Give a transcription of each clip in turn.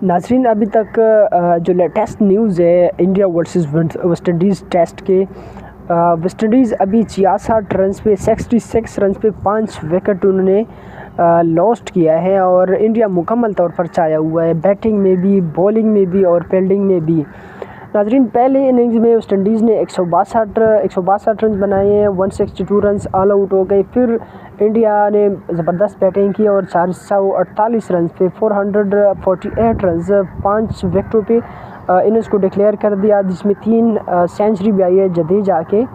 नाज़रीन, अभी तक जो लेटेस्ट न्यूज़ है India versus West Indies test के, वेस्ट इंडीज़ अभी 66 रन पे 66 रन पे 5 विकेट उन्होंने लॉस्ट किया है और इंडिया मुकम्मल तौर पर छाया हुआ है, बैटिंग में भी, बॉलिंग में भी और फील्डिंग में भी। नाज़रीन, पहले इनिंग्स में वेस्ट इंडीज़ ने 162 रन बनाए हैं, 162 रन ऑल आउट हो गए। फिर इंडिया ने ज़बरदस्त बैटिंग की और 448 रन पे 448 रन 5 विकेटों पे इनिंग्स को डिक्लेयर कर दिया, जिसमें 3 सेंचुरी भी आई है जडेजा के,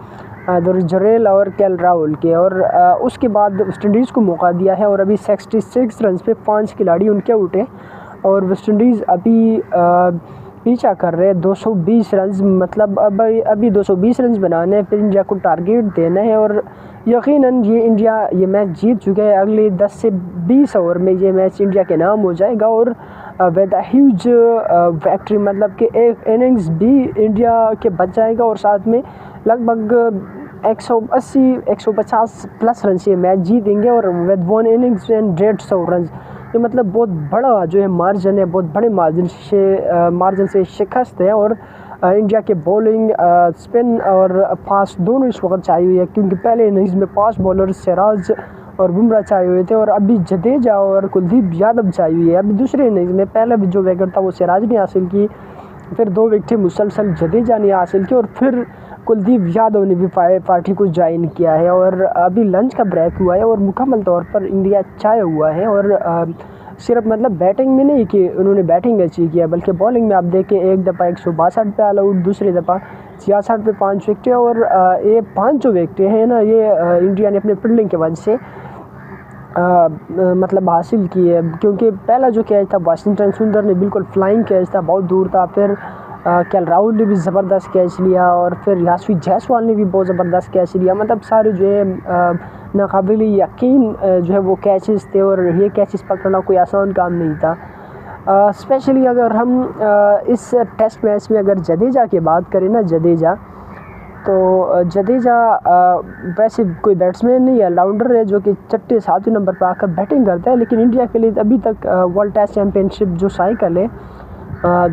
जुरेल और केएल राहुल के। और उसके बाद वेस्ट इंडीज़ को मौका दिया है और अभी 66 रन पे 5 खिलाड़ी उनके आउट हैं और वेस्ट इंडीज़ अभी पीछा कर रहे हैं 220 रन। मतलब अभी 220 रन बनाने हैं, फिर इंडिया को टारगेट देना है और यकीनन ये मैच जीत चुके हैं। अगले 10 से 20 ओवर में ये मैच इंडिया के नाम हो जाएगा और विद ह्यूज विक्ट्री, मतलब कि एक इनिंग्स भी इंडिया के बच जाएगा और साथ में लगभग 180-150 प्लस रन से मैच जीतेंगे और विद 1 इनिंग्स एंड 150 रन। ये मतलब बहुत बड़ा जो है मार्जिन है, बहुत बड़े मार्जिन से शिकस्त है। और इंडिया के बॉलिंग, स्पिन और फास्ट दोनों इस वक्त चाहिए हुई है, क्योंकि पहले इनिंग्स में फास्ट बॉलर सिराज और बुमराह चाहिए हुए थे और अभी जडेजा और कुलदीप यादव चाहिए हुई है। अभी दूसरे इनिंग्स में पहला भी जो विकेट था वो सिराज ने हासिल की, फिर 2 विकेटें मुसलसल जडेजा ने हासिल की और फिर कुलदीप यादव ने भी पार्टी को ज्वाइन किया है। और अभी लंच का ब्रेक हुआ है और मुकम्मल तौर पर इंडिया छाया हुआ है। और सिर्फ मतलब बैटिंग में नहीं कि उन्होंने बैटिंग अचीव किया, बल्कि बॉलिंग में आप देखें, एक दफ़ा 162 पे ऑल आउट, दूसरी दफ़ा 66 पे 5 विकेटें। और ये 5 जो विकेटें हैं ना, ये इंडिया ने अपने फील्डिंग के वजह से मतलब हासिल की है, क्योंकि पहला जो कैच था वाशिंगटन सुंदर ने बिल्कुल फ्लाइंग कैच था, बहुत दूर था। फिर केएल राहुल ने भी ज़बरदस्त कैच लिया और फिर यशस्वी जायसवाल ने भी बहुत ज़बरदस्त कैच लिया। मतलब सारे जो है नाकाबिल यकीन जो है वो कैचेस थे और ये कैचेस पकड़ना कोई आसान काम नहीं था। स्पेशली अगर हम इस टेस्ट मैच में अगर जडेजा की बात करें ना, तो जडेजा वैसे कोई बैट्समैन नहीं है, ऑलराउंडर है जो कि 6-7 नंबर पर आकर बैटिंग करता है। लेकिन इंडिया के लिए अभी तक वर्ल्ड टेस्ट चैम्पियनशिप जो साइकिल है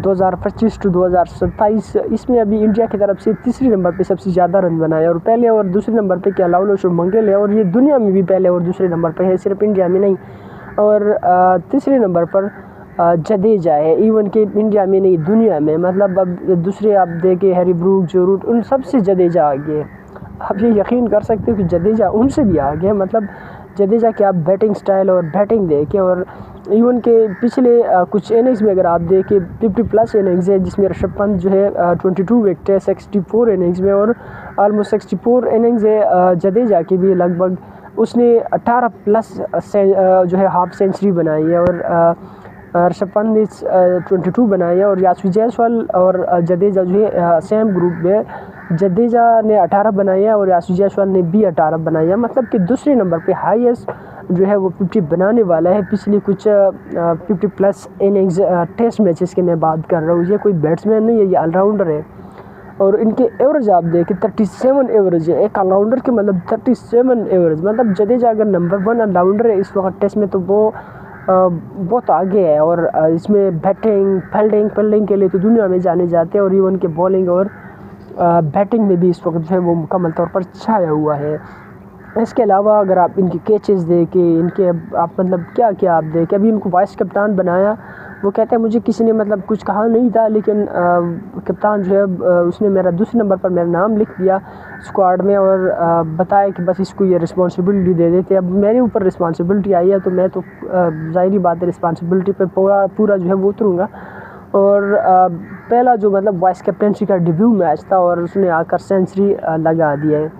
2025 टू 2027, इसमें अभी इंडिया की तरफ से 3 नंबर पे सबसे ज़्यादा रन बनाए और पहले और दूसरे नंबर पे केएल राहुल और शुभमन गिल है। और ये दुनिया में भी पहले और दूसरे नंबर पे है, सिर्फ इंडिया में नहीं। और तीसरे नंबर पर जडेजा है, इवन के इंडिया में नहीं दुनिया में। मतलब अब दूसरे आप देखें, हैरी ब्रूक, जो रूट, उन सबसे जडेजा आगे है। आप ये यकीन कर सकते हो कि जडेजा उनसे भी आगे है। मतलब जडेजा के आप बैटिंग स्टाइल और बैटिंग देखें, और इवन के पिछले कुछ इनिंग्स में अगर आप देखें 50+ इनिंग्स है, जिसमें ऋषभ पंत जो है 22 विकेट है 64 इनिंग्स में, और ऑलमोस्ट 64 इनिंग्स है जडेजा की भी लगभग। उसने 18+ जो है हाफ सेंचुरी बनाई है और ऋषभ पंत ने 22 बनाई है। और यशस्वी जायसवाल और जडेजा जो है सेम ग्रुप में, जडेजा ने 18 बनाई है और यशस्वी जायसवाल ने भी 18 बनाई है। मतलब कि दूसरे नंबर पे हाईएस्ट जो है वो 50 बनाने वाला है पिछली कुछ 50+ इनिंग्स टेस्ट मैचेस की मैं बात कर रहा हूँ। ये कोई बैट्समैन नहीं है, ये ऑलराउंडर है। और इनके एवरेज आप देखें 37 एवरेज है, एक ऑलराउंडर के मतलब 37 एवरेज। मतलब जडेजा अगर नंबर 1 ऑलराउंडर है इस वक्त टेस्ट में, तो वो बहुत आगे है। और इसमें बैटिंग, फील्डिंग के लिए तो दुनिया में जाने जाते हैं, और इवन के बॉलिंग और बैटिंग में भी इस वक्त जो है वो मुकम्मल तौर पर छाया हुआ है। इसके अलावा अगर आप इनके कैचेस देखें, इनके आप मतलब क्या आप देखें, अभी इनको वाइस कप्तान बनाया। वो कहते हैं मुझे किसी ने मतलब कुछ कहा नहीं था, लेकिन कप्तान जो है उसने मेरा दूसरे नंबर पर मेरा नाम लिख दिया स्क्वाड में और बताया कि बस इसको ये रिस्पॉन्सिबिलिटी दे देते। अब मेरे ऊपर रिस्पॉन्सिबिलिटी आई है, तो मैं तो ज़ाहिरी बात है रिस्पॉन्सिबिलिटी पे पूरा जो है वो उतरूँगा। और पहला जो मतलब वाइस कैप्टनसी का डेब्यू मैच था और उसने आकर सेंचुरी लगा दिया है।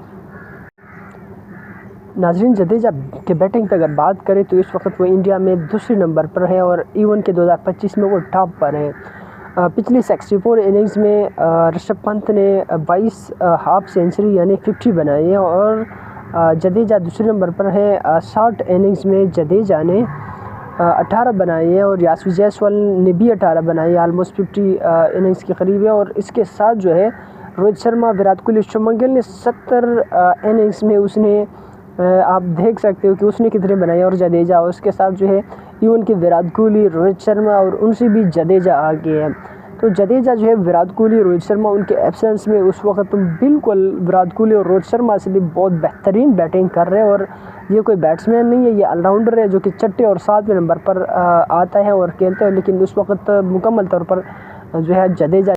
नाज़रीन, जडेजा के बैटिंग पर अगर बात करें तो इस वक्त वो इंडिया में दूसरे नंबर पर है और इवन के 2025 में वो टॉप पर है। पिछली 64 इनिंग्स में ऋषभ पंत ने 22 हाफ सेंचुरी यानी 50 बनाई है और जडेजा दूसरे नंबर पर है। 60 इनिंग्स में जडेजा ने 18 बनाई है और यशस्वी जायसवाल ने भी 18 बनाई है, ऑलमोस्ट 50 इनिंग्स के करीब है। और इसके साथ जो है रोहित शर्मा, विराट कोहली, शुभमन गिल ने 70 इनिंग्स में उसने आप देख सकते हो कि उसने कितने बनाए और जडेजा उसके साथ जो है इवन कि विराट कोहली, रोहित शर्मा और उनसे भी जडेजा आगे है। तो जडेजा जो है विराट कोहली, रोहित शर्मा उनके एब्सेंस में उस वक्त बिल्कुल विराट कोहली और रोहित शर्मा से भी बहुत बेहतरीन बैटिंग कर रहे हैं। और ये कोई बैट्समैन नहीं है, ये ऑलराउंडर है जो कि छठे और सातवें नंबर पर आता है और खेलते हैं। लेकिन उस वक्त मुकम्मल तौर पर जो है जडेजा